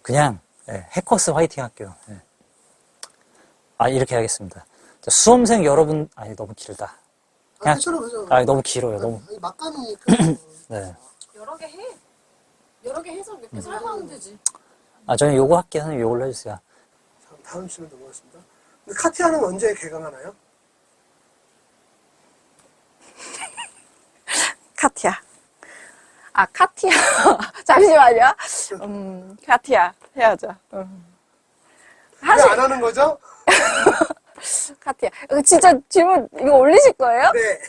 그냥 해커스 화이팅 할게요. 이렇게 하겠습니다. 자, 수험생 여러분, 너무 길다. 그냥, 괜찮아. 너무 길어요. 너무. 막간이니까. 네. 여러 개 해. 여러 개 해서 몇 개 사용하면 되지. 저는 요거 할게요. 선생님 요걸로 해주세요. 다음 질문 넘어가겠습니다. 근데 카티아는 언제 개강하나요? 카티아. 카티아. 잠시만요. 카티아. 해야죠. 왜 안 하는 거죠? 카티아. 진짜 질문 이거 올리실 거예요? 네.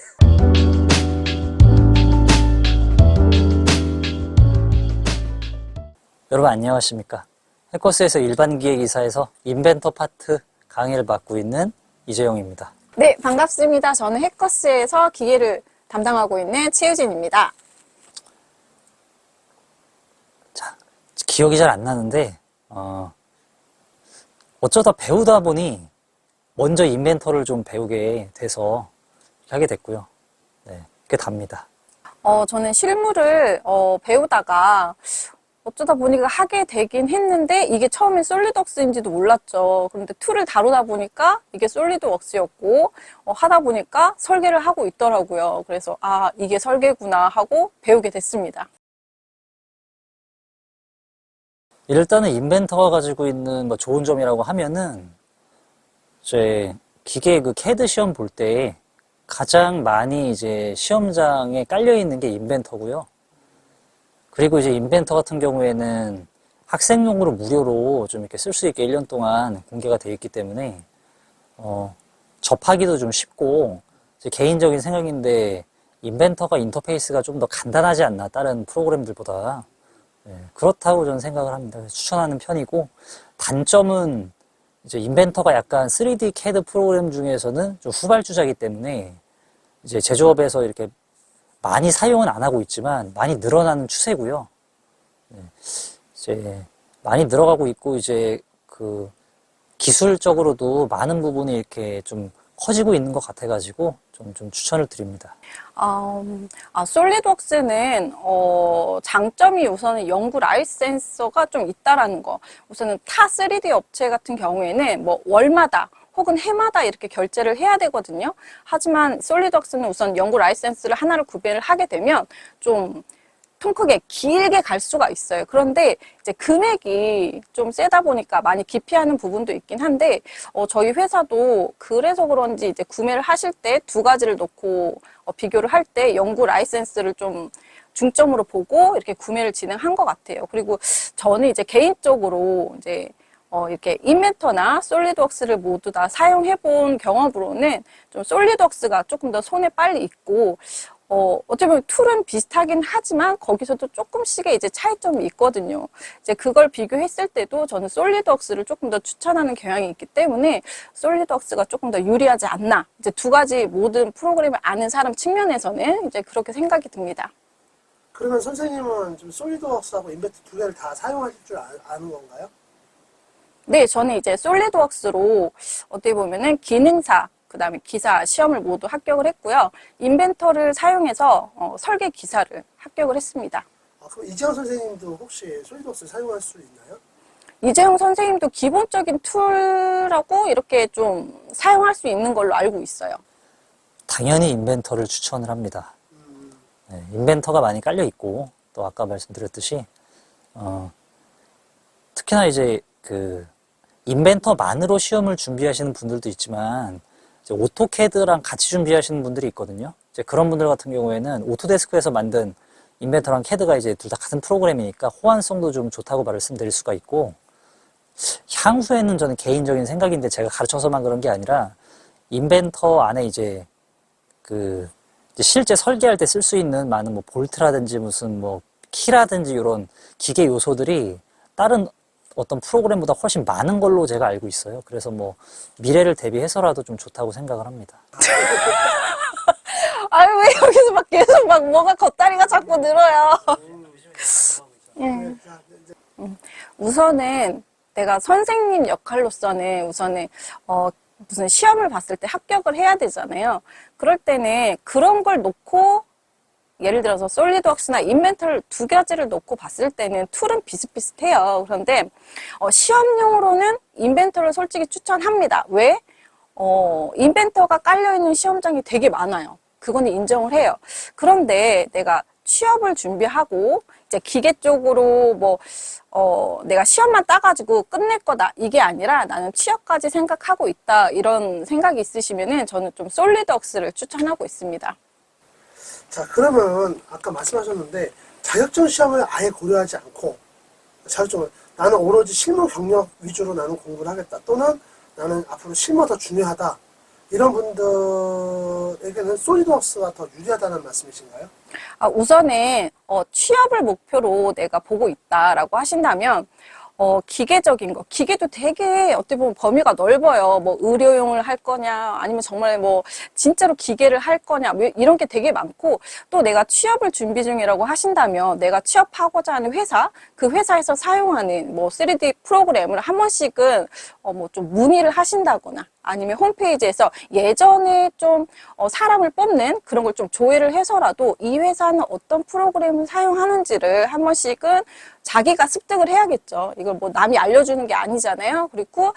여러분 안녕하십니까. 해커스에서 일반 기획이사에서 인벤터 파트 강의를 맡고 있는 이재용입니다. 네, 반갑습니다. 저는 해커스에서 기계를 담당하고 있는 최유진입니다. 자, 기억이 잘 안 나는데 어쩌다 배우다 보니 먼저 인벤터를 좀 배우게 돼서 하게 됐고요. 네, 그게 답니다. 저는 실무를 배우다가 어쩌다 보니까 하게 되긴 했는데 이게 처음엔 솔리드웍스인지도 몰랐죠. 그런데 툴을 다루다 보니까 이게 솔리드웍스였고 하다 보니까 설계를 하고 있더라고요. 그래서 이게 설계구나 하고 배우게 됐습니다. 일단은 인벤터가 가지고 있는 좋은 점이라고 하면은 이제 기계 그 CAD 시험 볼 때 가장 많이 이제 시험장에 깔려 있는 게 인벤터고요. 그리고 이제 인벤터 같은 경우에는 학생용으로 무료로 좀 이렇게 쓸 수 있게 1년 동안 공개가 되어 있기 때문에 접하기도 좀 쉽고 제 개인적인 생각인데 인벤터가 인터페이스가 좀 더 간단하지 않나 다른 프로그램들보다. 그렇다고 저는 생각을 합니다. 추천하는 편이고, 단점은 이제 인벤터가 약간 3D CAD 프로그램 중에서는 좀 후발주자이기 때문에 이제 제조업에서 이렇게 많이 사용은 안 하고 있지만 많이 늘어나는 추세고요. 이제 많이 늘어가고 있고 이제 그 기술적으로도 많은 부분이 이렇게 좀 커지고 있는 것 같아가지고 좀 추천을 드립니다. 솔리드웍스는 장점이 우선은 연구 라이센서가 좀 있다라는 거. 우선은 타 3D 업체 같은 경우에는 월마다 혹은 해마다 이렇게 결제를 해야 되거든요. 하지만 솔리드웍스는 우선 연구 라이센스를 하나를 구매를 하게 되면 좀 통 크게 길게 갈 수가 있어요. 그런데 이제 금액이 좀 세다 보니까 많이 기피하는 부분도 있긴 한데 저희 회사도 그래서 그런지 이제 구매를 하실 때 두 가지를 놓고 비교를 할 때 연구 라이센스를 좀 중점으로 보고 이렇게 구매를 진행한 것 같아요. 그리고 저는 이제 개인적으로 이제 이렇게 인벤터나 솔리드웍스를 모두 다 사용해 본 경험으로는 좀 솔리드웍스가 조금 더 손에 빨리 익고 어떻게 보면 툴은 비슷하긴 하지만 거기서도 조금씩의 이제 차이점이 있거든요. 이제 그걸 비교했을 때도 저는 솔리드웍스를 조금 더 추천하는 경향이 있기 때문에 솔리드웍스가 조금 더 유리하지 않나. 이제 두 가지 모든 프로그램을 아는 사람 측면에서는 이제 그렇게 생각이 듭니다. 그러면 선생님은 좀 솔리드웍스하고 인벤터 두 개를 다 사용하실 줄 아는 건가요? 네, 저는 이제 솔리드웍스로 어떻게 보면은 기능사, 그 다음에 기사 시험을 모두 합격을 했고요. 인벤터를 사용해서 설계 기사를 합격을 했습니다. 그럼 이재영 선생님도 혹시 솔리드웍스 사용할 수 있나요? 이재용 선생님도 기본적인 툴하고 이렇게 좀 사용할 수 있는 걸로 알고 있어요. 당연히 인벤터를 추천을 합니다. 인벤터가 많이 깔려 있고 또 아까 말씀드렸듯이 특히나 이제 그 인벤터만으로 시험을 준비하시는 분들도 있지만 이제 오토캐드랑 같이 준비하시는 분들이 있거든요. 이제 그런 분들 같은 경우에는 오토데스크에서 만든 인벤터랑 캐드가 이제 둘 다 같은 프로그램이니까 호환성도 좀 좋다고 말씀드릴 수가 있고, 향후에는 저는 개인적인 생각인데 제가 가르쳐서만 그런 게 아니라 인벤터 안에 이제 그 이제 실제 설계할 때 쓸 수 있는 많은 볼트라든지 무슨 키라든지 이런 기계 요소들이 다른 어떤 프로그램보다 훨씬 많은 걸로 제가 알고 있어요. 그래서 미래를 대비해서라도 좀 좋다고 생각을 합니다. 왜 여기서 계속 뭐가 겉다리가 자꾸 늘어요. 우선은 내가 선생님 역할로서는 우선은 무슨 시험을 봤을 때 합격을 해야 되잖아요. 그럴 때는 그런 걸 놓고 예를 들어서 솔리드웍스나 인벤터를 두 가지를 놓고 봤을 때는 툴은 비슷비슷해요. 그런데 시험용으로는 인벤터를 솔직히 추천합니다. 왜? 인벤터가 깔려있는 시험장이 되게 많아요. 그거는 인정을 해요. 그런데 내가 취업을 준비하고 이제 기계 쪽으로 내가 시험만 따가지고 끝낼 거다 이게 아니라 나는 취업까지 생각하고 있다 이런 생각이 있으시면은 저는 좀 솔리드웍스를 추천하고 있습니다. 자, 그러면 아까 말씀하셨는데 자격증 시험을 아예 고려하지 않고 자격증을 나는 오로지 실무 경력 위주로 나는 공부를 하겠다 또는 나는 앞으로 실무가 더 중요하다 이런 분들에게는 솔리드웍스가 더 유리하다는 말씀이신가요? 우선은 취업을 목표로 내가 보고 있다라고 하신다면 기계적인 거, 기계도 되게 어떻게 보면 범위가 넓어요. 뭐 의료용을 할 거냐, 아니면 정말 뭐 진짜로 기계를 할 거냐, 이런 게 되게 많고 또 내가 취업을 준비 중이라고 하신다면 내가 취업하고자 하는 회사, 그 회사에서 사용하는 뭐 3D 프로그램을 한 번씩은 뭐 좀 문의를 하신다거나 아니면 홈페이지에서 예전에 좀 사람을 뽑는 그런 걸 좀 조회를 해서라도 이 회사는 어떤 프로그램을 사용하는지를 한 번씩은 자기가 습득을 해야겠죠. 이걸 뭐 남이 알려주는 게 아니잖아요. 그리고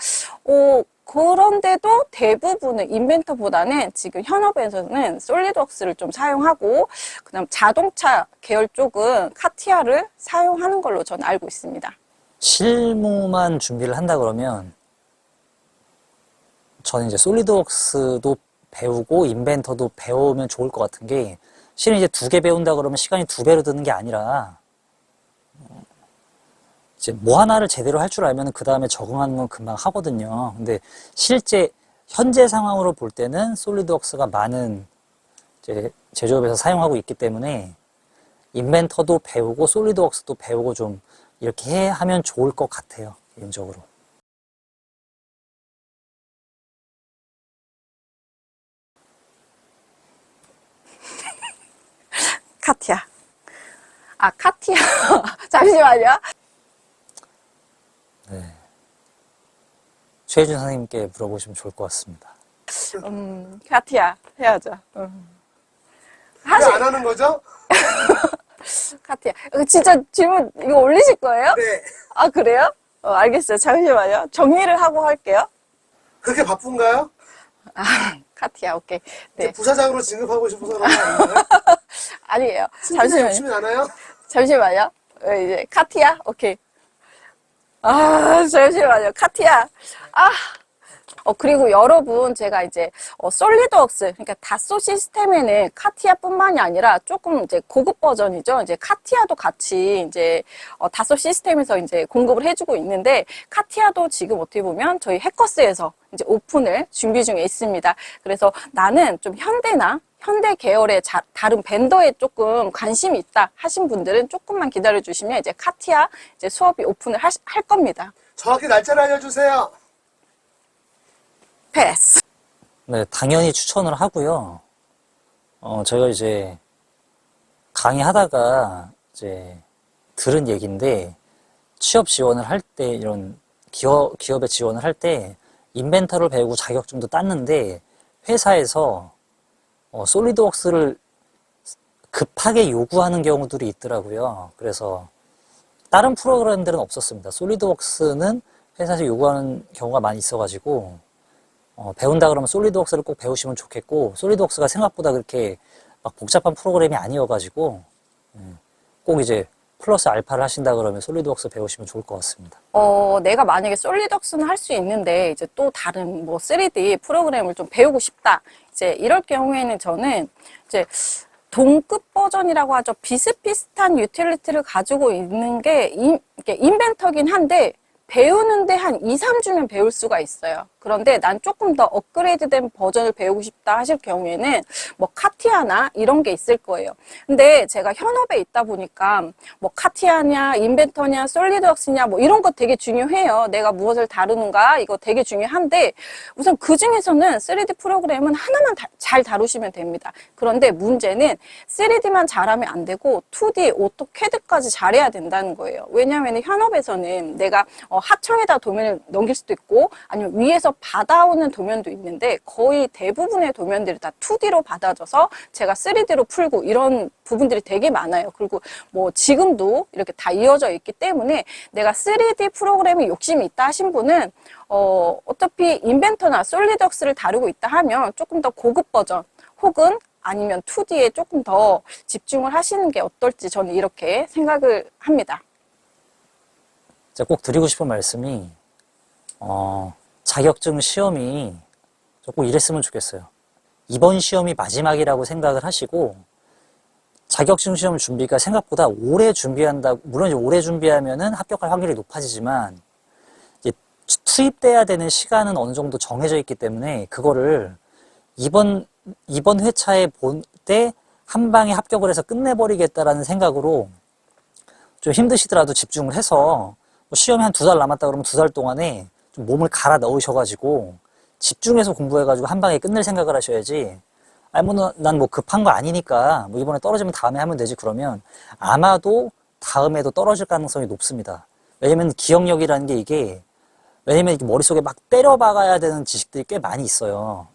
그런데도 대부분은 인벤터보다는 지금 현업에서는 솔리드웍스를 좀 사용하고 그다음 자동차 계열 쪽은 카티아를 사용하는 걸로 저는 알고 있습니다. 실무만 준비를 한다 그러면 저는 이제 솔리드웍스도 배우고 인벤터도 배우면 좋을 것 같은 게 실은 이제 2개 배운다 그러면 시간이 2배로 드는 게 아니라 이제 뭐 하나를 제대로 할 줄 알면 그 다음에 적응하는 건 금방 하거든요. 근데 실제 현재 상황으로 볼 때는 솔리드웍스가 많은 이제 제조업에서 사용하고 있기 때문에 인벤터도 배우고 솔리드웍스도 배우고 좀 이렇게 하면 좋을 것 같아요. 개인적으로. 카티아. 카티아. 잠시만요. 네. 최혜준 선생님께 물어보시면 좋을 것 같습니다. 카티아 해야죠. 왜 안 하는 거죠? 카티아. 진짜 질문 이거 올리실 거예요? 네. 그래요? 알겠어요. 잠시만요. 정리를 하고 할게요. 그렇게 바쁜가요? 카티아, 오케이. 네. 부사장으로 진급하고 싶어서 그런 거 아닌가요? 아니에요. 잠시만요. 잠시만요. 욕심이 나나요? 잠시만요. 이제 카티아, 오케이. 잠시만요. 카티아. 그리고 여러분, 제가 이제, 솔리드웍스, 그러니까 다소 시스템에는 카티아뿐만이 아니라 조금 이제 고급 버전이죠. 이제 카티아도 같이 이제, 다소 시스템에서 이제 공급을 해주고 있는데, 카티아도 지금 어떻게 보면 저희 해커스에서 이제 오픈을 준비 중에 있습니다. 그래서 나는 좀 현대 계열의 다른 벤더에 조금 관심이 있다 하신 분들은 조금만 기다려 주시면 이제 카티아 이제 수업이 오픈을 할 겁니다. 정확히 날짜를 알려주세요. 패스. 네, 당연히 추천을 하고요. 제가 이제 강의하다가 이제 들은 얘기인데 취업 지원을 할 때 이런 기업에 지원을 할 때 인벤터를 배우고 자격증도 땄는데 회사에서 솔리드웍스를 급하게 요구하는 경우들이 있더라고요. 그래서 다른 프로그램들은 없었습니다. 솔리드웍스는 회사에서 요구하는 경우가 많이 있어가지고 배운다 그러면 솔리드웍스를 꼭 배우시면 좋겠고 솔리드웍스가 생각보다 그렇게 막 복잡한 프로그램이 아니어가지고 꼭 이제 플러스 알파를 하신다 그러면 솔리드웍스 배우시면 좋을 것 같습니다. 내가 만약에 솔리드웍스는 할 수 있는데 이제 또 다른 뭐 3D 프로그램을 좀 배우고 싶다. 이제 이럴 경우에는 저는 이제 동급 버전이라고 하죠. 비슷비슷한 유틸리티를 가지고 있는 게 인벤터긴 한데 배우는데 한 2, 3주면 배울 수가 있어요. 그런데 난 조금 더 업그레이드된 버전을 배우고 싶다 하실 경우에는 뭐 카티아나 이런 게 있을 거예요. 근데 제가 현업에 있다 보니까 뭐 카티아냐, 인벤터냐, 솔리드웍스냐 뭐 이런 거 되게 중요해요. 내가 무엇을 다루는가 이거 되게 중요한데 우선 그 중에서는 3D 프로그램은 하나만 잘 다루시면 됩니다. 그런데 문제는 3D만 잘하면 안 되고 2D, 오토캐드까지 잘해야 된다는 거예요. 왜냐하면 현업에서는 내가 하청에다 도면을 넘길 수도 있고 아니면 위에서 직접 받아오는 도면도 있는데 거의 대부분의 도면들이 다 2D로 받아져서 제가 3D로 풀고 이런 부분들이 되게 많아요. 그리고 뭐 지금도 이렇게 다 이어져 있기 때문에 내가 3D 프로그램에 욕심이 있다 하신 분은 어차피 인벤터나 솔리드웍스를 다루고 있다 하면 조금 더 고급 버전 혹은 아니면 2D에 조금 더 집중을 하시는 게 어떨지 저는 이렇게 생각을 합니다. 제가 꼭 드리고 싶은 말씀이 자격증 시험이 꼭 이랬으면 좋겠어요. 이번 시험이 마지막이라고 생각을 하시고 자격증 시험 준비가 생각보다 오래 준비한다. 물론 이제 오래 준비하면은 합격할 확률이 높아지지만 이제 투입돼야 되는 시간은 어느 정도 정해져 있기 때문에 그거를 이번 회차에 본 때 한 방에 합격을 해서 끝내버리겠다라는 생각으로 좀 힘드시더라도 집중을 해서 시험이 한 2달 남았다 그러면 2달 동안에 좀 몸을 갈아 넣으셔가지고 집중해서 공부해가지고 한 방에 끝낼 생각을 하셔야지. 아니 난 뭐 급한 거 아니니까 뭐 이번에 떨어지면 다음에 하면 되지 그러면 아마도 다음에도 떨어질 가능성이 높습니다. 왜냐면 기억력이라는 게 이게 왜냐면 이렇게 머릿속에 막 때려 박아야 되는 지식들이 꽤 많이 있어요.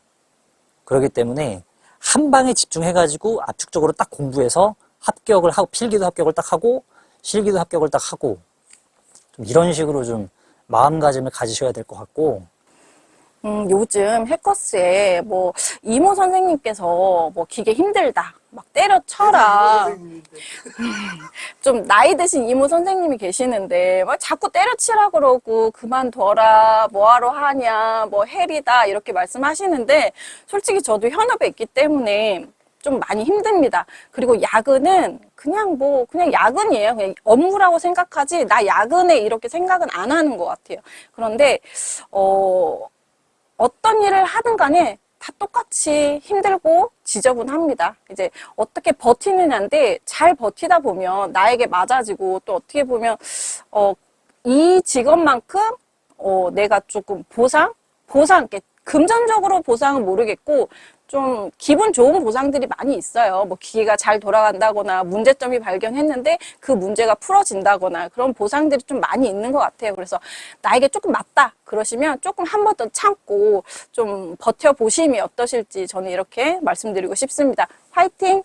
그렇기 때문에 한 방에 집중해가지고 압축적으로 딱 공부해서 합격을 하고 필기도 합격을 딱 하고 실기도 합격을 딱 하고 좀 이런 식으로 좀 마음가짐을 가지셔야 될 것 같고. 요즘 해커스에 뭐 이모 선생님께서 뭐 기계 힘들다 막 때려쳐라 좀 나이 드신 이모 선생님이 계시는데 막 자꾸 때려치라 그러고 그만둬라 뭐하러 하냐 뭐 헬이다 이렇게 말씀하시는데 솔직히 저도 현업에 있기 때문에 좀 많이 힘듭니다. 그리고 야근은 그냥 야근이에요. 그냥 업무라고 생각하지 나 야근해 이렇게 생각은 안 하는 것 같아요. 그런데 어떤 일을 하든 간에 다 똑같이 힘들고 지저분합니다. 이제 어떻게 버티느냐인데 잘 버티다 보면 나에게 맞아지고 또 어떻게 보면 이 직업만큼 내가 조금 보상, 금전적으로 보상은 모르겠고 좀 기분 좋은 보상들이 많이 있어요. 뭐 기계가 잘 돌아간다거나 문제점이 발견했는데 그 문제가 풀어진다거나 그런 보상들이 좀 많이 있는 것 같아요. 그래서 나에게 조금 맞다 그러시면 조금 한 번 더 참고 좀 버텨보심이 어떠실지 저는 이렇게 말씀드리고 싶습니다. 화이팅!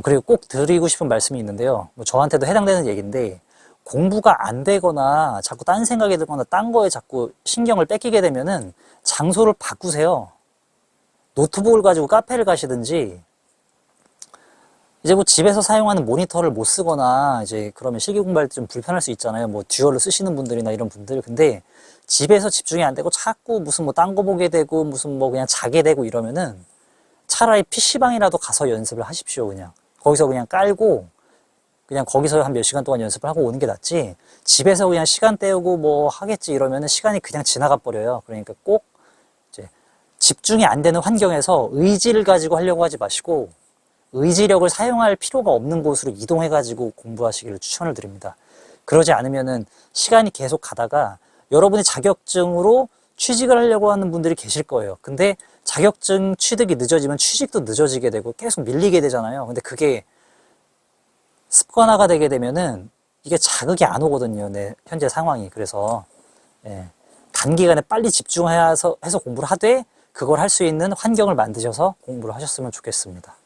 그리고 꼭 드리고 싶은 말씀이 있는데요. 뭐 저한테도 해당되는 얘기인데 공부가 안 되거나 자꾸 딴 생각이 들거나 딴 거에 자꾸 신경을 뺏기게 되면은 장소를 바꾸세요. 노트북을 가지고 카페를 가시든지 이제 뭐 집에서 사용하는 모니터를 못 쓰거나 이제 그러면 실기 공부할 때 좀 불편할 수 있잖아요. 뭐 듀얼로 쓰시는 분들이나 이런 분들. 근데 집에서 집중이 안 되고 자꾸 무슨 뭐 딴 거 보게 되고 무슨 뭐 그냥 자게 되고 이러면은 차라리 PC방이라도 가서 연습을 하십시오. 그냥 거기서 그냥 깔고 그냥 거기서 한 몇 시간 동안 연습을 하고 오는 게 낫지 집에서 그냥 시간 때우고 뭐 하겠지 이러면은 시간이 그냥 지나가 버려요. 그러니까 꼭 이제 집중이 안 되는 환경에서 의지를 가지고 하려고 하지 마시고 의지력을 사용할 필요가 없는 곳으로 이동해가지고 공부하시기를 추천을 드립니다. 그러지 않으면은 시간이 계속 가다가 여러분이 자격증으로 취직을 하려고 하는 분들이 계실 거예요. 근데 자격증 취득이 늦어지면 취직도 늦어지게 되고 계속 밀리게 되잖아요. 근데 그게 습관화가 되게 되면은 이게 자극이 안 오거든요. 내 현재 상황이. 그래서 단기간에 빨리 집중해서 공부를 하되 그걸 할 수 있는 환경을 만드셔서 공부를 하셨으면 좋겠습니다.